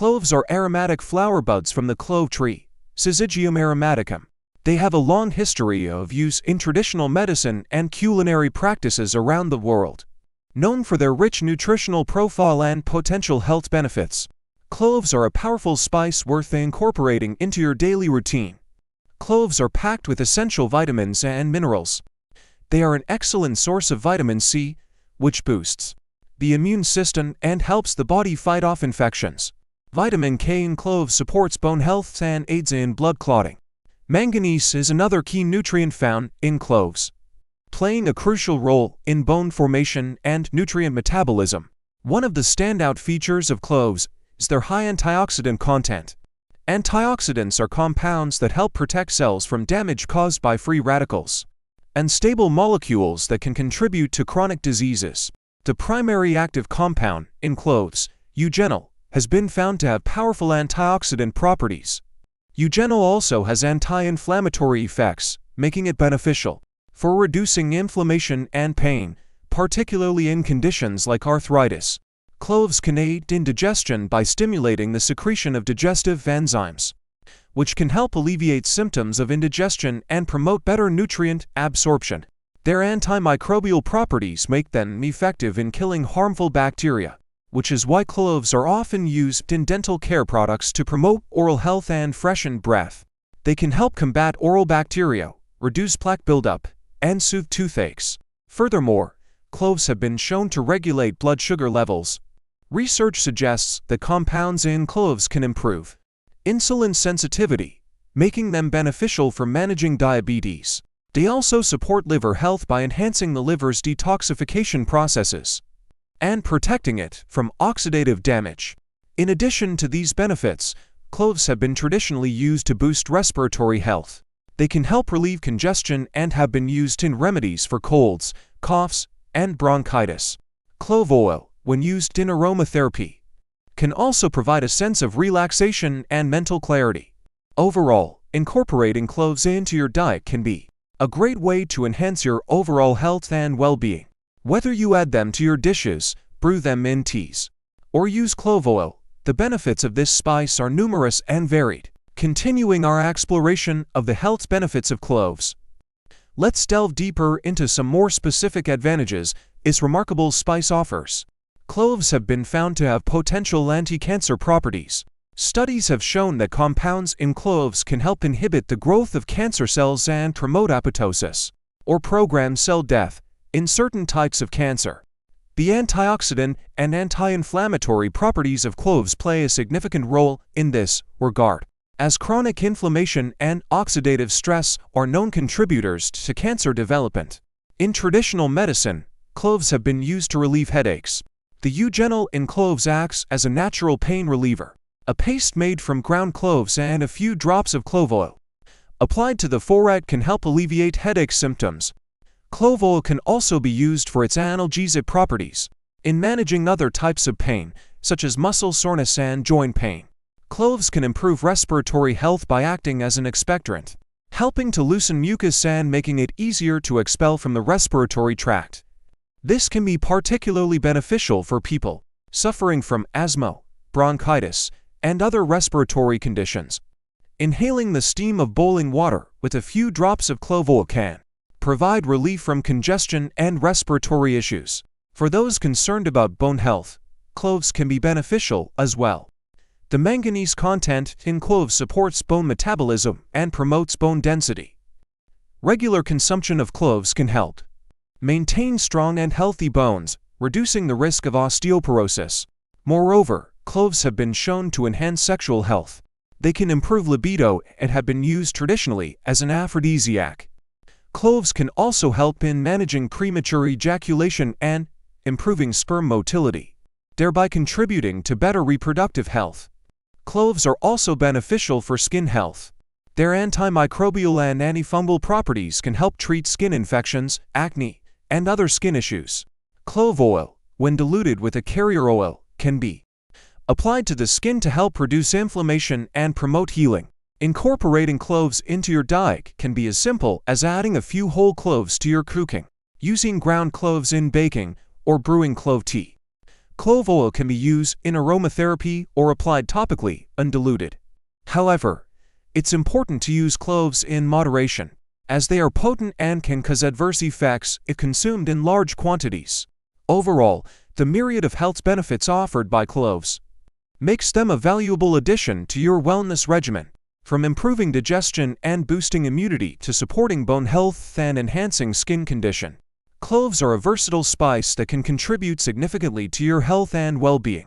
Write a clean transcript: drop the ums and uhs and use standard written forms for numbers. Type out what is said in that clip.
Cloves are aromatic flower buds from the clove tree, Syzygium aromaticum. They have a long history of use in traditional medicine and culinary practices around the world. Known for their rich nutritional profile and potential health benefits, cloves are a powerful spice worth incorporating into your daily routine. Cloves are packed with essential vitamins and minerals. They are an excellent source of vitamin C, which boosts the immune system and helps the body fight off infections. Vitamin K in cloves supports bone health and aids in blood clotting. Manganese is another key nutrient found in cloves, playing a crucial role in bone formation and nutrient metabolism. One of the standout features of cloves is their high antioxidant content. Antioxidants are compounds that help protect cells from damage caused by free radicals and stable molecules that can contribute to chronic diseases. The primary active compound in cloves, eugenol, has been found to have powerful antioxidant properties. Eugenol also has anti-inflammatory effects, making it beneficial for reducing inflammation and pain, particularly in conditions like arthritis. Cloves can aid in digestion by stimulating the secretion of digestive enzymes, which can help alleviate symptoms of indigestion and promote better nutrient absorption. Their antimicrobial properties make them effective in killing harmful bacteria, which is why cloves are often used in dental care products to promote oral health and freshen breath. They can help combat oral bacteria, reduce plaque buildup, and soothe toothaches. Furthermore, cloves have been shown to regulate blood sugar levels. Research suggests that compounds in cloves can improve insulin sensitivity, making them beneficial for managing diabetes. They also support liver health by enhancing the liver's detoxification processes and protecting it from oxidative damage. In addition to these benefits, cloves have been traditionally used to boost respiratory health. They can help relieve congestion and have been used in remedies for colds, coughs, and bronchitis. Clove oil, when used in aromatherapy, can also provide a sense of relaxation and mental clarity. Overall, incorporating cloves into your diet can be a great way to enhance your overall health and well-being. Whether you add them to your dishes, brew them in teas, or use clove oil, the benefits of this spice are numerous and varied. Continuing our exploration of the health benefits of cloves, let's delve deeper into some more specific advantages this remarkable spice offers. Cloves have been found to have potential anti-cancer properties. Studies have shown that compounds in cloves can help inhibit the growth of cancer cells and promote apoptosis, or programmed cell death, in certain types of cancer. The antioxidant and anti-inflammatory properties of cloves play a significant role in this regard, as chronic inflammation and oxidative stress are known contributors to cancer development. In traditional medicine, cloves have been used to relieve headaches. The eugenol in cloves acts as a natural pain reliever. A paste made from ground cloves and a few drops of clove oil applied to the forehead can help alleviate headache symptoms. Clove oil can also be used for its analgesic properties in managing other types of pain, such as muscle soreness and joint pain. Cloves can improve respiratory health by acting as an expectorant, helping to loosen mucus and making it easier to expel from the respiratory tract. This can be particularly beneficial for people suffering from asthma, bronchitis, and other respiratory conditions. Inhaling the steam of boiling water with a few drops of clove oil can provide relief from congestion and respiratory issues. For those concerned about bone health, cloves can be beneficial as well. The manganese content in cloves supports bone metabolism and promotes bone density. Regular consumption of cloves can help maintain strong and healthy bones, reducing the risk of osteoporosis. Moreover, cloves have been shown to enhance sexual health. They can improve libido and have been used traditionally as an aphrodisiac. Cloves can also help in managing premature ejaculation and improving sperm motility, thereby contributing to better reproductive health. Cloves are also beneficial for skin health. Their antimicrobial and antifungal properties can help treat skin infections, acne, and other skin issues. Clove oil, when diluted with a carrier oil, can be applied to the skin to help reduce inflammation and promote healing. Incorporating cloves into your diet can be as simple as adding a few whole cloves to your cooking, using ground cloves in baking, or brewing clove tea. Clove oil can be used in aromatherapy or applied topically, undiluted. However, it's important to use cloves in moderation, as they are potent and can cause adverse effects if consumed in large quantities. Overall, the myriad of health benefits offered by cloves makes them a valuable addition to your wellness regimen, from improving digestion and boosting immunity to supporting bone health and enhancing skin condition. Cloves are a versatile spice that can contribute significantly to your health and well-being.